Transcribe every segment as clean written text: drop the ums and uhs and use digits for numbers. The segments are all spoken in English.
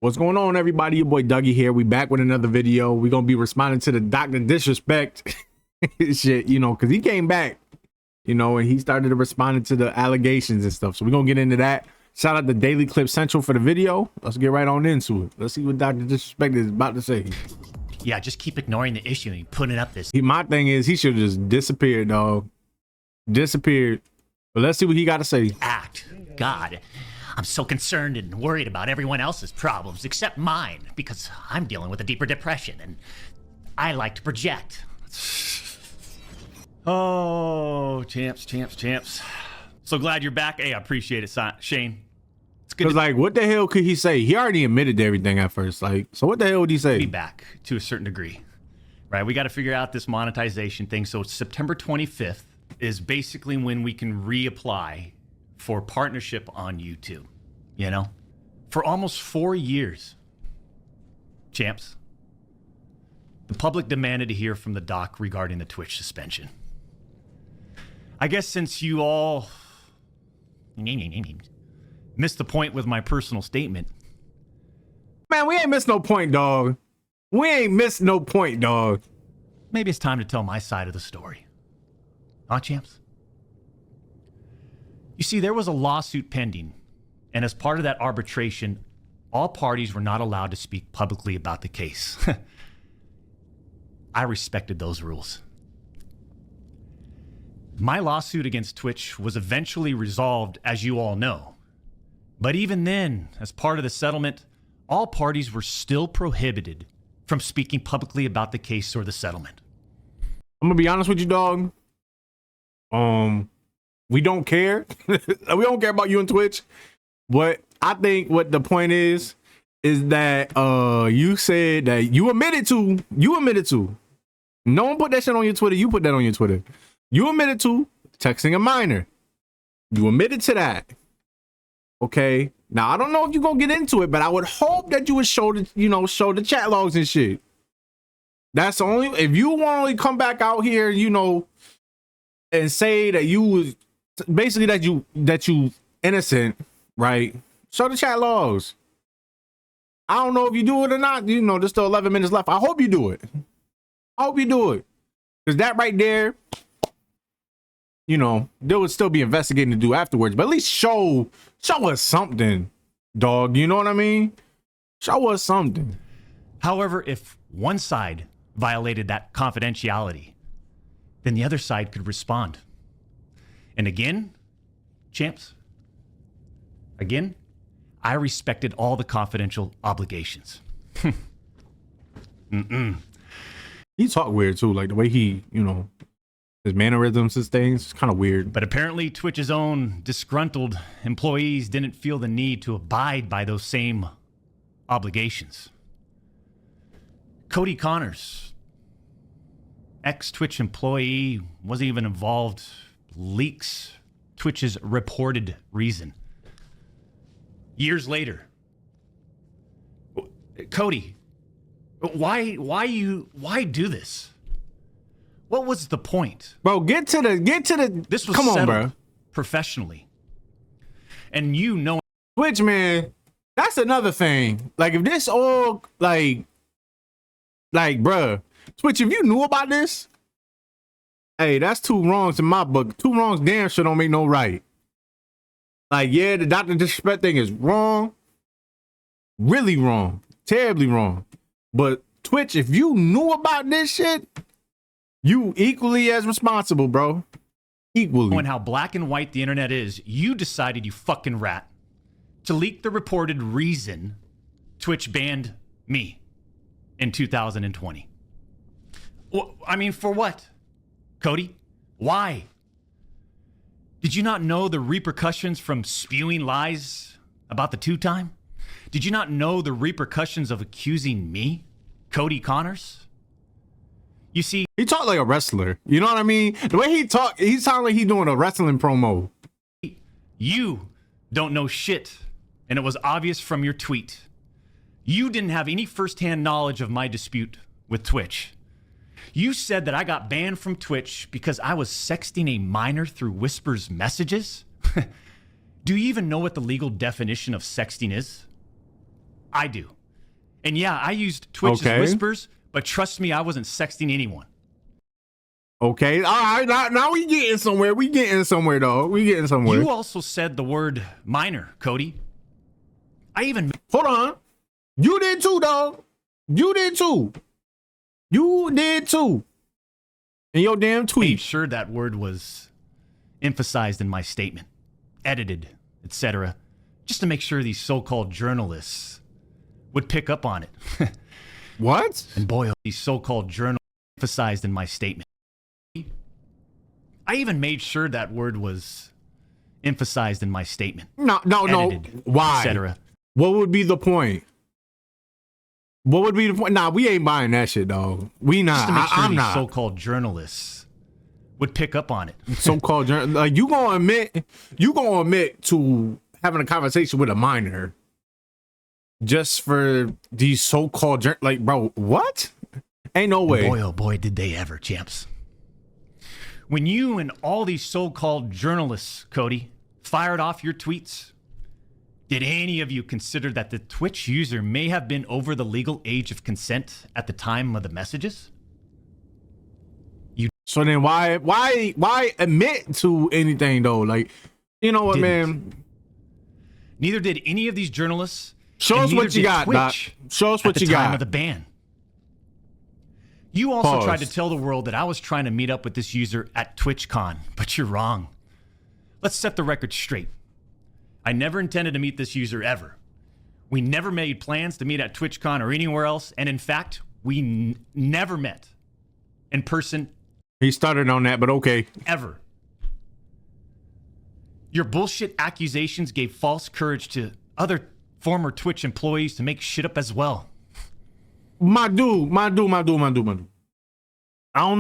What's going on, everybody? Your boy Dougie here. We back with another video. We're gonna be responding to the DrDisrespect shit, you know, because he came back, you know, and he started responding to the allegations and stuff. So we're gonna get into that. Shout out to Daily Clip Central for the video. Let's get right on into it. Let's see what DrDisrespect is about to say. Yeah, just keep ignoring the issue and putting up this. My thing is he should have just disappeared, dog. Disappeared. But let's see what he got to say. Act. God, I'm so concerned and worried about everyone else's problems except mine because I'm dealing with a deeper depression and I like to project. Oh, champs. So glad you're back. Hey, I appreciate it, Shane. It's good. Cause like, what the hell could he say? He already admitted to everything at first. Like, so what the hell would he say? Be back to a certain degree, right? We got to figure out this monetization thing. So September 25th is basically when we can reapply for partnership on YouTube. You know, for almost 4 years, champs, the public demanded to hear from the doc regarding the Twitch suspension. I guess since you all missed the point with my personal statement. Man, we ain't missed no point, dog. We ain't missed no point, dog. Maybe it's time to tell my side of the story. Huh, champs? You see, there was a lawsuit pending, and as part of that arbitration, all parties were not allowed to speak publicly about the case. I respected those rules. My lawsuit against Twitch was eventually resolved, as you all know. But even then, as part of the settlement, all parties were still prohibited from speaking publicly about the case or the settlement. I'm gonna be honest with you, dog. We don't care. We don't care about you and Twitch. But I think what the point is that you said that you admitted to. No one put that shit on your Twitter. You put that on your Twitter. You admitted to texting a minor. You admitted to that. Okay. Now I don't know if you're gonna get into it, but I would hope that you would show the chat logs and shit. That's the only, if you want to come back out here, you know, and say that you was basically that you innocent, right? Show the chat logs. I don't know if you do it or not. You know, there's still 11 minutes left. I hope you do it. I hope you do it. Because that right there, you know, there would still be investigating to do afterwards. But at least show us something, dog. You know what I mean? Show us something. However, if one side violated that confidentiality, then the other side could respond. And again, champs, again, I respected all the confidential obligations. He talk weird too, like the way he, you know, his mannerisms, his things, it's kind of weird. But apparently Twitch's own disgruntled employees didn't feel the need to abide by those same obligations. Cody Connors, ex-Twitch employee, wasn't even involved, leaks Twitch's reported reason. Years later, Cody, why do this? What was the point? Bro, get to the This was come on, settled bro. Professionally. And you know, Twitch, man, that's another thing. Like if this all like bruh, Twitch, if you knew about this, hey, that's two wrongs in my book. Two wrongs damn sure don't make no right. Like, yeah, the DrDisrespect thing is wrong. Really wrong. Terribly wrong. But Twitch, if you knew about this shit, you equally as responsible, bro. Equally. knowing how black and white the internet is, you decided, you fucking rat, to leak the reported reason Twitch banned me in 2020. I mean, for what? Cody, why? Did you not know the repercussions from spewing lies about the two-time? Did you not know the repercussions of accusing me, Cody Connors? You see, he talked like a wrestler. You know what I mean? The way he talked, he sounded like he's doing a wrestling promo. you don't know shit, and it was obvious from your tweet. You didn't have any firsthand knowledge of my dispute with Twitch. You said that I got banned from Twitch because I was sexting a minor through Whisper's messages? Do you even know what the legal definition of sexting is? I do. And yeah, I used Twitch's Okay. whispers, but trust me, I wasn't sexting anyone. Okay. All right. Now we getting somewhere. We getting somewhere, though. We getting somewhere. You also said the word minor, Cody. I even... Hold on. You did too, dog. You did too. You did too. In your damn made tweet. sure that word was emphasized in my statement, edited, etc., just to make sure these so-called journalists would pick up on it. What? And boy, these so-called journalists emphasized in my statement. I even made sure that word was emphasized in my statement. No. Edited, Why? etc. What would be the point? What would be the point? Nah, we ain't buying that shit, dog. We not. Just to make sure I'm these not. so-called journalists would pick up on it. So-called like you gonna admit to having a conversation with a minor just for these so-called like, bro, what? Ain't no way. Boy, oh boy, did they ever, champs. When you and all these so-called journalists, Cody, fired off your tweets, did any of you consider that the Twitch user may have been over the legal age of consent at the time of the messages? So then why admit to anything though? Like, you know what, Didn't. man? Neither did any of these journalists. Show and us neither what you did got, Doc. Twitch Show us at what the you time got. of the ban. You also Pause. tried to tell the world that I was trying to meet up with this user at TwitchCon, but you're wrong. Let's set the record straight. I never intended to meet this user ever. We never made plans to meet at TwitchCon or anywhere else, and in fact, we never met in person He started on that, but okay. ever. Your bullshit accusations gave false courage to other former Twitch employees to make shit up as well. My dude. I don't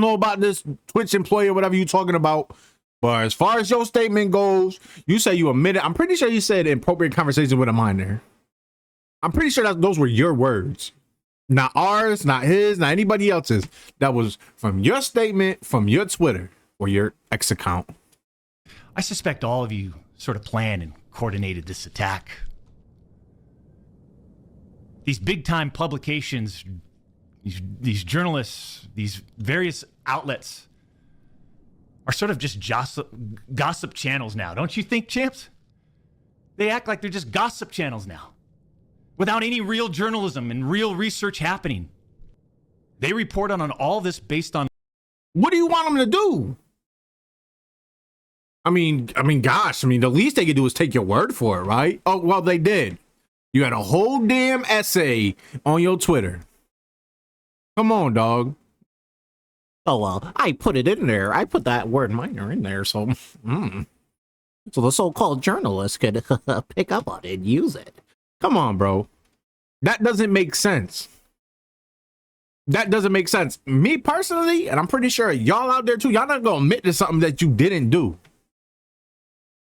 know about this Twitch employee or whatever you talking about, but as far as your statement goes, you say you admitted. I'm pretty sure you said inappropriate conversation with a minor. I'm pretty sure that those were your words. Not ours, not his, not anybody else's. That was from your statement, from your Twitter or your X account. I suspect all of you sort of planned and coordinated this attack. These big-time publications, these journalists, these various outlets are sort of just gossip channels now. Don't you think, champs? They act like they're just gossip channels now, without any real journalism and real research happening. They report on all this based on... What do you want them to do? I mean, the least they could do is take your word for it, right? Oh, well, they did. You had a whole damn essay on your Twitter. Come on, dog. Oh, well, I put it in there. I put that word minor in there, so so the so-called journalists could pick up on it and use it. Come on, bro. That doesn't make sense. That doesn't make sense. Me personally, and I'm pretty sure y'all out there too, y'all not gonna admit to something that you didn't do.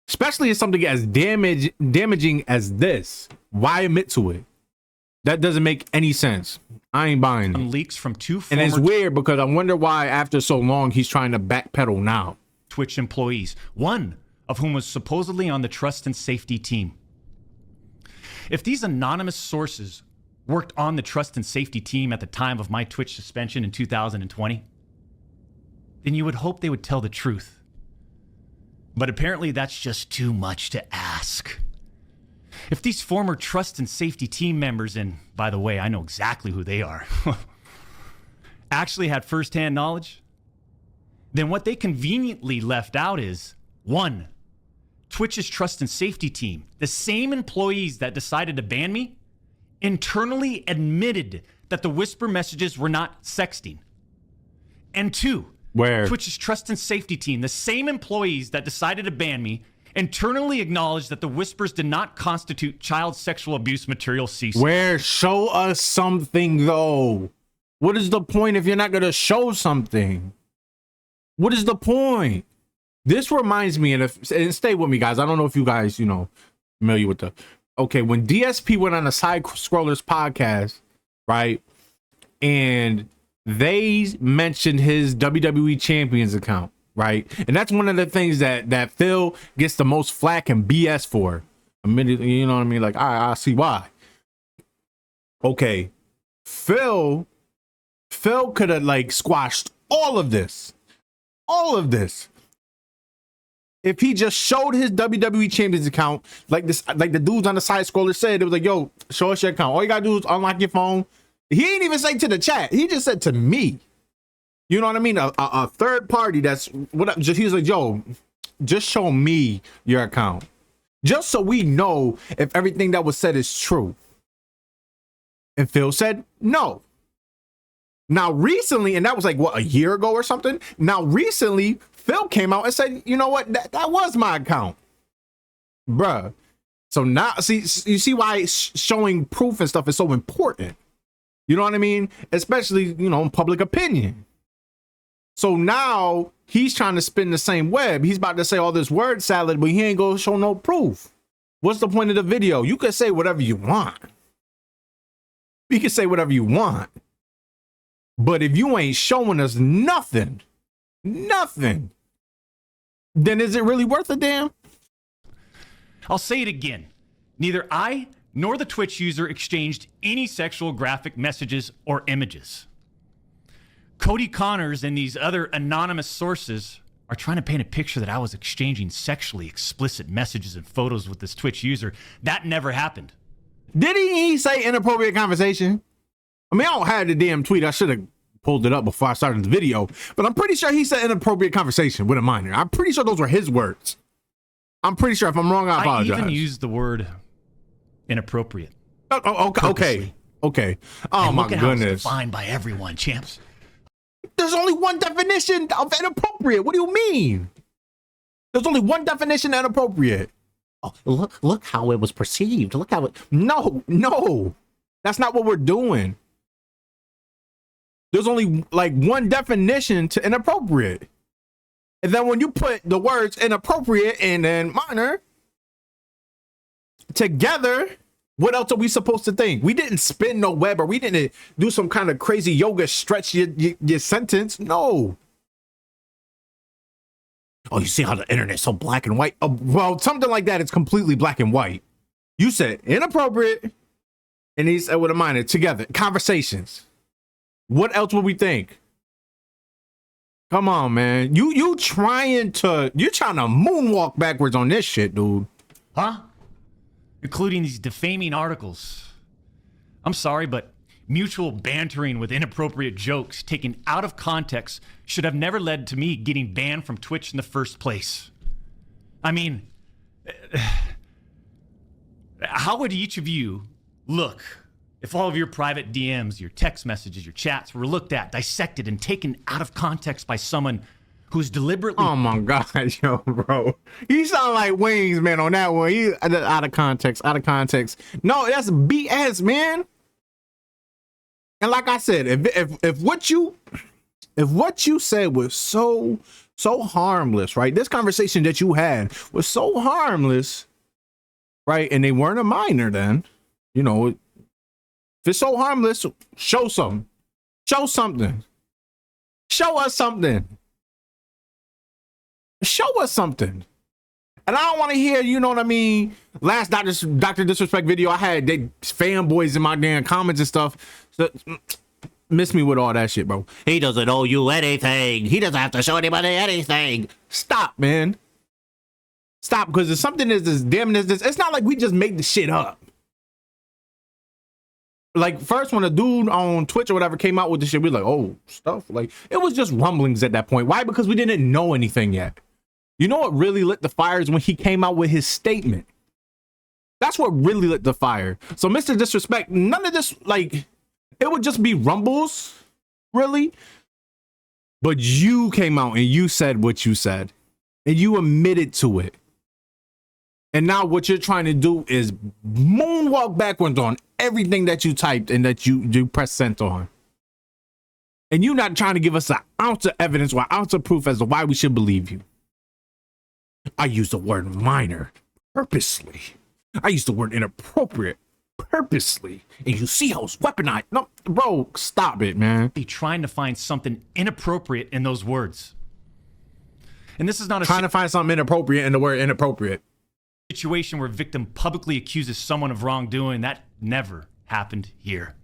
Especially if something as damaging as this. Why admit to it? That doesn't make any sense. I ain't buying it. leaks from two And former it's weird because I wonder why after so long he's trying to backpedal now. Twitch employees, one of whom was supposedly on the trust and safety team. If these anonymous sources worked on the trust and safety team at the time of my Twitch suspension in 2020, then you would hope they would tell the truth. But apparently that's just too much to ask. If these former trust and safety team members, and by the way, I know exactly who they are, actually had firsthand knowledge, then what they conveniently left out is, one, Twitch's trust and safety team, the same employees that decided to ban me, internally admitted that the whisper messages were not sexting. And two, Where? Twitch's trust and safety team, the same employees that decided to ban me, internally acknowledged that the whispers did not constitute child sexual abuse material ceasing. Where? Show us something though. What is the point if you're not gonna show something? What is the point? This reminds me, and stay with me, guys. I don't know if you guys, familiar with when DSP went on a Side Scrollers podcast, right? And they mentioned his WWE Champions account, right? And that's one of the things that Phil gets the most flack and BS for. Immediately, you know what I mean? Like, I see why. okay, Phil could have like squashed all of this if he just showed his WWE Champions account, like the dudes on the side scroller said. It was like, yo, show us your account. All you gotta do is unlock your phone. He ain't even say to the chat. He just said to me. You know what I mean? A third party that's what he's like, yo, just show me your account. Just so we know if everything that was said is true. And Phil said no. Now recently, and that was like what, a year ago or something. Now recently, Phil came out and said, you know what, that was my account, bruh. So now, see, you see why showing proof and stuff is so important. You know what I mean? Especially, you know, in public opinion. So now he's trying to spin the same web. He's about to say all this word salad, but he ain't gonna show no proof. What's the point of the video? You can say whatever you want. You can say whatever you want. But if you ain't showing us nothing, then is it really worth a damn? I'll say it again. Neither I nor the Twitch user exchanged any sexual graphic messages or images. Cody Connors and these other anonymous sources are trying to paint a picture that I was exchanging sexually explicit messages and photos with this Twitch user. That never happened. Did he say inappropriate conversation? I mean, I don't have the damn tweet. I should have pulled it up before I started the video, but I'm pretty sure he said inappropriate conversation with a minor. I'm pretty sure those were his words. I'm pretty sure. If I'm wrong, I apologize. I even used the word inappropriate. Okay. Oh my goodness. How it's defined by everyone, champs. There's only one definition of inappropriate. What do you mean? There's only one definition of inappropriate. Oh, look how it was perceived. Look how it. No, that's not what we're doing. There's only like one definition to inappropriate. And then when you put the words inappropriate and then minor together, what else are we supposed to think? We didn't spin no web, or we didn't do some kind of crazy yoga stretch your sentence. No. Oh, you see how the internet's so black and white? Well, something like that is completely black and white. You said inappropriate, and he said with a minor together. Conversations. What else would we think? Come on, man. You're trying to moonwalk backwards on this shit, dude. Huh? Including these defaming articles. I'm sorry, but mutual bantering with inappropriate jokes taken out of context should have never led to me getting banned from Twitch in the first place. I mean, how would each of you look if all of your private DMs, your text messages, your chats were looked at, dissected, and taken out of context by someone who's deliberately... Oh my God, yo, bro. You sound like Wings, man, on that one. You out of context. No, that's BS, man. And like I said, if what you said was so harmless, right? This conversation that you had was so harmless, right? And they weren't a minor then, you know, if it's so harmless, show something. Show us something. Show us something. And I don't want to hear, you know what I mean? Last Dr. Disrespect video I had, they fanboys in my damn comments and stuff. So, miss me with all that shit, bro. He doesn't owe you anything. He doesn't have to show anybody anything. Stop, man. Stop, because if something is as damn as this, it's not like we just made the shit up. Like, first when a dude on Twitch or whatever came out with the shit, we were like, oh, stuff. Like, it was just rumblings at that point. Why? Because we didn't know anything yet. You know what really lit the fires? When he came out with his statement. That's what really lit the fire. So Mr. Disrespect, none of this, like, it would just be rumbles, really. But you came out and you said what you said. And you admitted to it. And now what you're trying to do is moonwalk backwards on everything that you typed and that you press send on. And you're not trying to give us an ounce of evidence or an ounce of proof as to why we should believe you. I used the word minor purposely. I used the word inappropriate purposely. And you see how it's weaponized. No, bro, stop it, man. Be trying to find something inappropriate in those words. And this is not trying to find something inappropriate in the word inappropriate. Situation where victim publicly accuses someone of wrongdoing. That never happened here.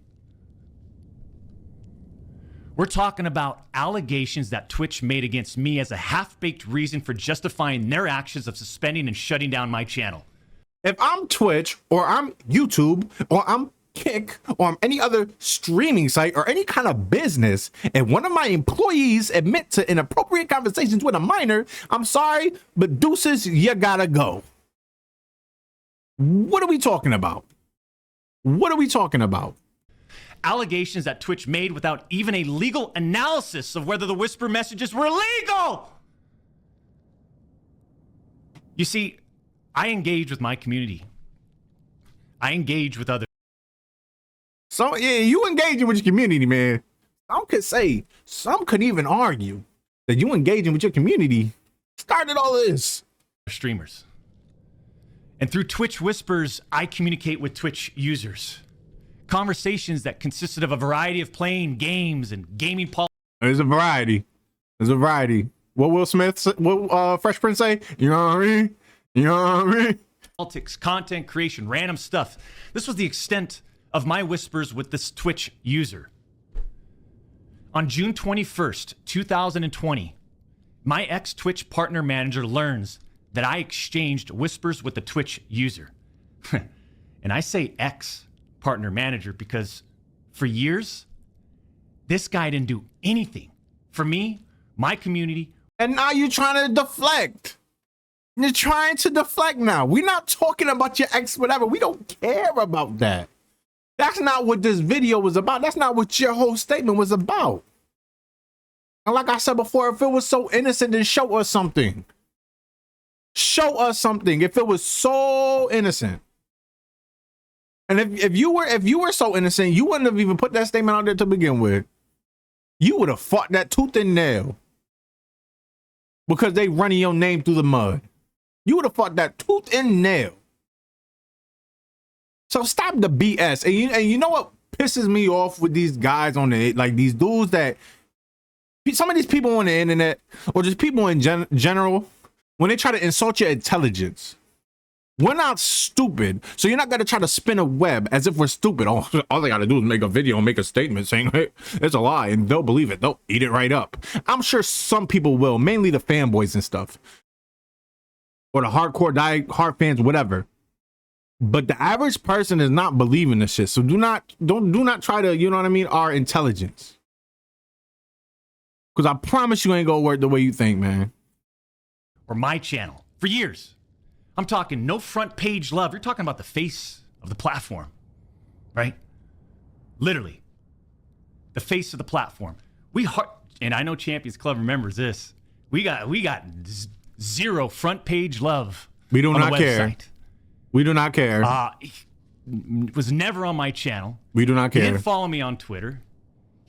We're talking about allegations that Twitch made against me as a half-baked reason for justifying their actions of suspending and shutting down my channel. If I'm Twitch or I'm YouTube or I'm Kick or I'm any other streaming site or any kind of business, and one of my employees admit to inappropriate conversations with a minor, I'm sorry, but deuces, you gotta go. What are we talking about? What are we talking about? Allegations that Twitch made without even a legal analysis of whether the whisper messages were legal. You see, I engage with my community. I engage with others. So yeah, you engaging with your community, man. Some could even argue that you engaging with your community started all this. Streamers. And through Twitch Whispers, I communicate with Twitch users. Conversations that consisted of a variety of playing games and gaming politics. There's a variety. What Will Smith, what Fresh Prince say? You know what I mean? You know what I mean? Politics, content creation, random stuff. This was the extent of my whispers with this Twitch user. On June 21st, 2020, my ex-Twitch partner manager learns that I exchanged whispers with the Twitch user. And I say ex-partner manager because for years, this guy didn't do anything for me, my community. And now you're trying to deflect. You're trying to deflect now. We're not talking about your ex, whatever. We don't care about that. That's not what this video was about. That's not what your whole statement was about. And like I said before, if it was so innocent, then show us something. Show us something. If it was so innocent. And if you were so innocent, you wouldn't have even put that statement out there to begin with. You would have fought that tooth and nail. Because they running your name through the mud. You would have fought that tooth and nail. So stop the BS. And you know what pisses me off with these guys on the, like these dudes that, some of these people on the internet, or just people in general, when they try to insult your intelligence. We're not stupid, so you're not going to try to spin a web as if we're stupid. Oh, all they got to do is make a video and make a statement saying, hey, it's a lie, and they'll believe it. They'll eat it right up. I'm sure some people will, mainly the fanboys and stuff. Or the hardcore, die-hard fans, whatever. But the average person is not believing this shit, so do not try to, you know what I mean, our intelligence. Because I promise you ain't going to work the way you think, man. Or my channel for years. I'm talking no front page love. You're talking about the face of the platform, right? Literally, the face of the platform. And I know Champions Club remembers this. We got zero front page love. We do on not the care. website. We do not care. Was never on my channel. We do not He care. didn't follow me on Twitter.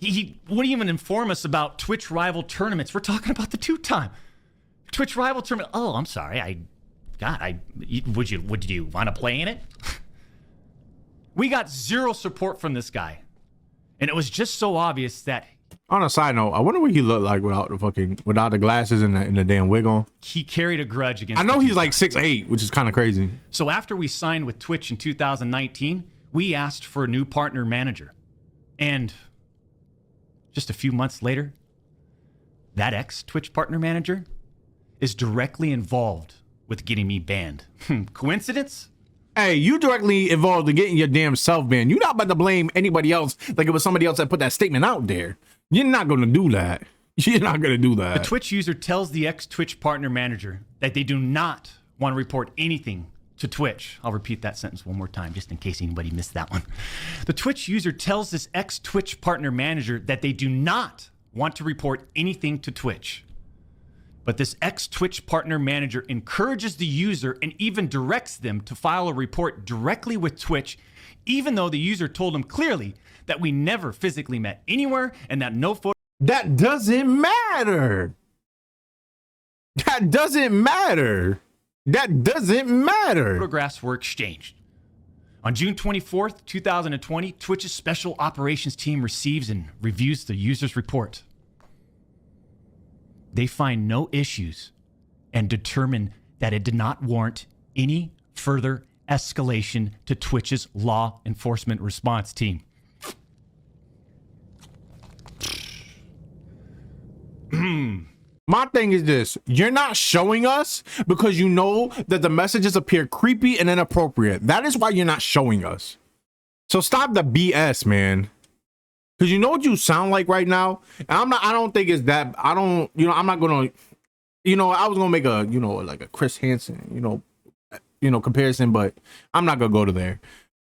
He wouldn't even inform us about Twitch rival tournaments. We're talking about the two-time Twitch rival tournament. Oh, I'm sorry. Would you want to play in it? We got zero support from this guy. And it was just so obvious that, on a side note, I wonder what he looked like without the glasses and the damn wig on. he carried a grudge against I know the he's like 6'8", which is kind of crazy. So after we signed with Twitch in 2019, we asked for a new partner manager. And just a few months later, that ex-Twitch partner manager is directly involved with getting me banned. Coincidence? Hey, you directly involved in getting your damn self banned. You're not about to blame anybody else like it was somebody else that put that statement out there. You're not going to do that. You're not going to do that. The Twitch user tells the ex-Twitch partner manager that they do not want to report anything to Twitch. I'll repeat that sentence one more time just in case anybody missed that one. The Twitch user tells this ex-Twitch partner manager that they do not want to report anything to Twitch. But this ex-Twitch partner manager encourages the user and even directs them to file a report directly with Twitch, even though the user told him clearly that we never physically met anywhere and that no photo. That doesn't matter. That doesn't matter. That doesn't matter. Photographs were exchanged. On June 24th, 2020, Twitch's special operations team receives and reviews the user's report. They find no issues and determine that it did not warrant any further Escalation to Twitch's law enforcement response team. My thing is this: you're not showing us because you know that the messages appear creepy and inappropriate. That is why you're not showing us. So stop the BS, man. Because you know what you sound like right now. And I don't think it's that. I'm not gonna. I was gonna make a like a Chris Hansen comparison, but I'm not gonna go to there.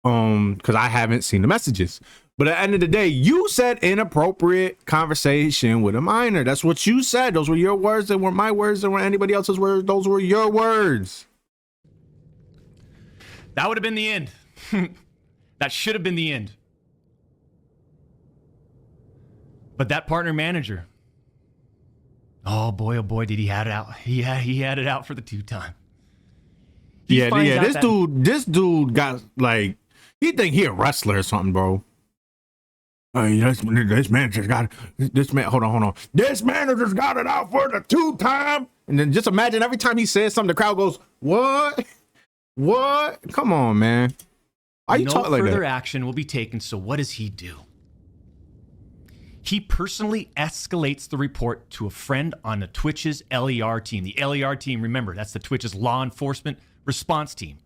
Because I haven't seen the messages. But at the end of the day, you said inappropriate conversation with a minor. That's what you said. Those were your words. They weren't my words. They weren't anybody else's words. Those were your words. That would have been the end. That should have been the end. But that partner manager, oh boy, did he had it out. He had it out for the 2-time. This dude got like, he think he a wrestler or something, bro. This manager's got this man. Hold on. This manager's got it out for the 2-time. And then just imagine every time he says something, the crowd goes, "What? What? Come on, man." Are you talking like that? No further action will be taken. So what does he do? He personally escalates the report to a friend on the Twitch's LER team. The LER team, remember, that's the Twitch's law enforcement response team.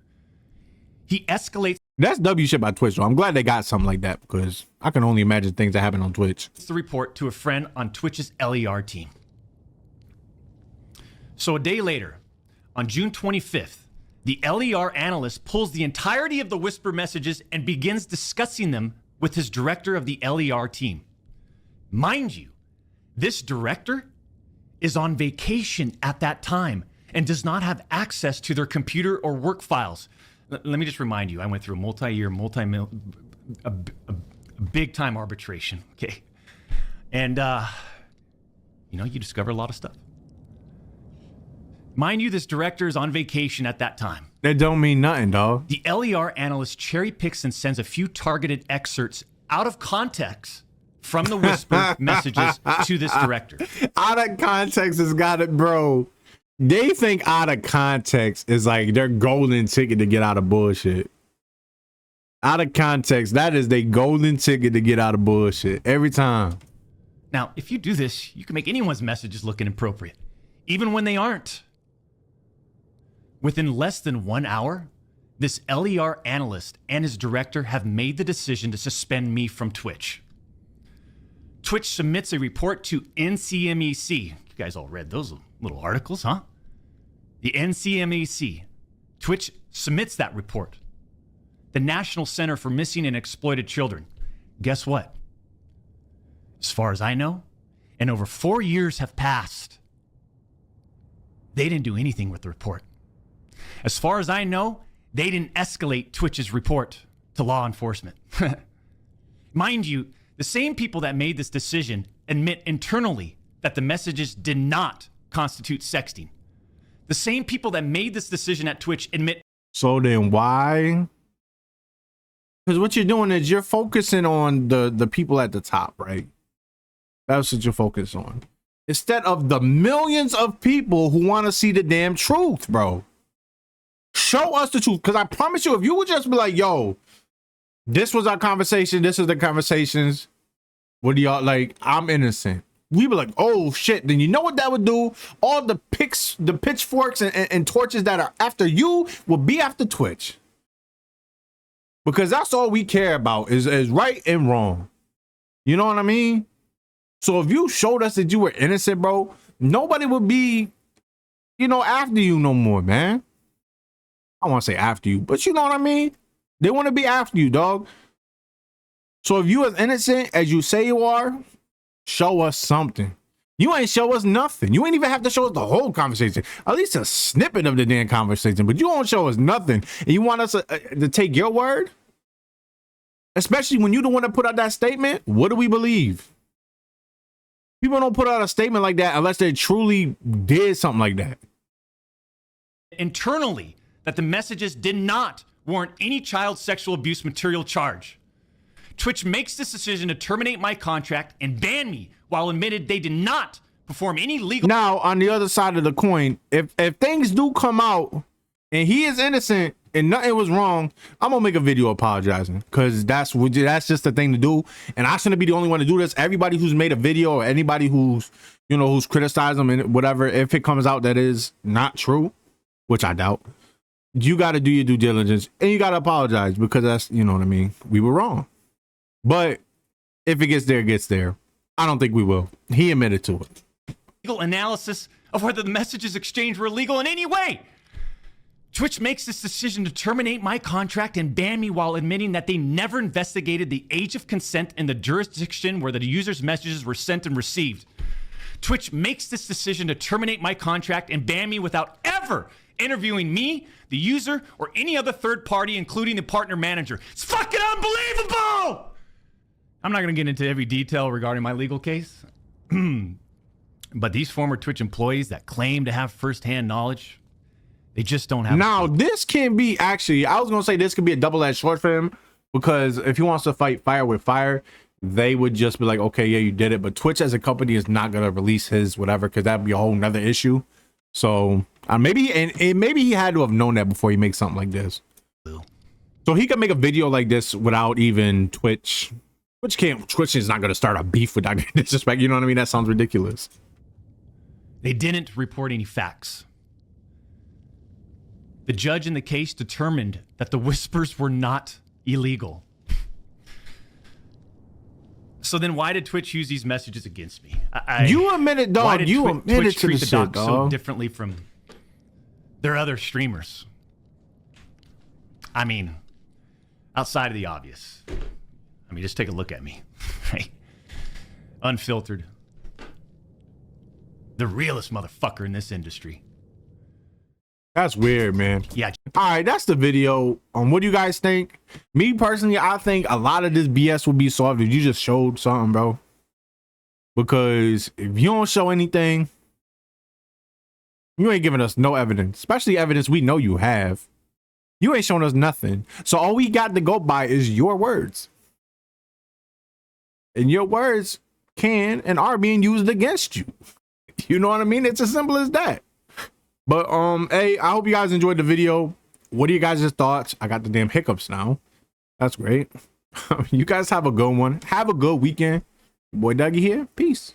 He escalates. That's W shit by Twitch, so I'm glad they got something like that because I can only imagine things that happen on Twitch. The report to a friend on Twitch's LER team. So a day later, on June 25th, the LER analyst pulls the entirety of the whisper messages and begins discussing them with his director of the LER team. Mind you, this director is on vacation at that time and does not have access to their computer or work files. Let me just remind you, I went through a big time arbitration, okay? And, you discover a lot of stuff. Mind you, this director is on vacation at that time. That don't mean nothing, dog. The LER analyst cherry picks and sends a few targeted excerpts out of context from the whisper messages to this director. Out of context has got it, bro. They think out of context is like their golden ticket to get out of bullshit. Out of context, that is their golden ticket to get out of bullshit every time. Now, if you do this, you can make anyone's messages look inappropriate, even when they aren't. Within less than 1 hour, this LER analyst and his director have made the decision to suspend me from Twitch. Twitch submits a report to NCMEC. You guys all read those little articles, huh? The NCMEC. Twitch submits that report. The National Center for Missing and Exploited Children. Guess what? As far as I know, and over 4 years have passed, they didn't do anything with the report. As far as I know, they didn't escalate Twitch's report to law enforcement. Mind you, the same people that made this decision admit internally that the messages did not constitute sexting. The same people that made this decision at Twitch admit. So then why? Because what you're doing is you're focusing on the people at the top, right? That's what you're focused on. Instead of the millions of people who want to see the damn truth, bro. Show us the truth. Because I promise you, if you would just be like, yo, this was our conversation. This is the conversations. What do y'all like? I'm innocent. We be like, oh shit. Then you know what that would do? All the pitchforks and torches that are after you will be after Twitch. Because that's all we care about is right and wrong. You know what I mean? So if you showed us that you were innocent, bro, nobody would be, after you no more, man. I don't want to say after you, but you know what I mean? They want to be after you, dog. So if you as innocent as you say you are, show us something. You ain't show us nothing. You ain't even have to show us the whole conversation. At least a snippet of the damn conversation, but you won't show us nothing. And you want us to take your word? Especially when you the one that put out that statement? What do we believe? People don't put out a statement like that unless they truly did something like that. Internally, that the messages did not warrant any child sexual abuse material charge. Twitch makes this decision to terminate my contract and ban me while admitted they did not perform any legal. Now, on the other side of the coin, if things do come out and he is innocent, and nothing was wrong, I'm gonna make a video apologizing, because that's just the thing to do. And I shouldn't be the only one to do this. Everybody who's made a video, or anybody who's, you know, who's criticized them and whatever, if it comes out that is not true, which I doubt, you got to do your due diligence and you got to apologize, because that's, you know what I mean, we were wrong. But if it gets there, it gets there. I don't think we will. He admitted to it. Legal analysis of whether the messages exchanged were illegal in any way. Twitch makes this decision to terminate my contract and ban me while admitting that they never investigated the age of consent in the jurisdiction where the user's messages were sent and received. Twitch makes this decision to terminate my contract and ban me without ever interviewing me, the user, or any other third party, including the partner manager. It's fucking unbelievable! I'm not going to get into every detail regarding my legal case, but these former Twitch employees that claim to have firsthand knowledge, they just don't have. Now, this can be actually, I was going to say this could be a double-edged sword for him, because if he wants to fight fire with fire, they would just be like, okay, yeah, you did it. But Twitch as a company is not going to release his whatever, because that'd be a whole nother issue. So maybe he had to have known that before he makes something like this. So he could make a video like this without even Twitch. Twitch is not going to start a beef with DrDisrespect. You know what I mean? That sounds ridiculous. They didn't report any facts. The judge in the case determined that the whispers were not illegal. So then why did Twitch use these messages against me? You admitted, dog. Why did you Twitch admitted to treat the the doc shit, dog. so differently from their other streamers? I mean, outside of the obvious. I mean, just take a look at me, right? Unfiltered. The realest motherfucker in this industry. That's weird, man. Yeah. All right, that's the video. What do you guys think? Me personally, I think a lot of this BS will be solved if you just showed something, bro. Because if you don't show anything, you ain't giving us no evidence, especially evidence we know you have. You ain't showing us nothing. So all we got to go by is your words. And your words can and are being used against you. You know what I mean? It's as simple as that. But hey, I hope you guys enjoyed the video. What are you guys' thoughts? I got the damn hiccups now. That's great. You guys have a good one. Have a good weekend. Boy Dougie here. Peace.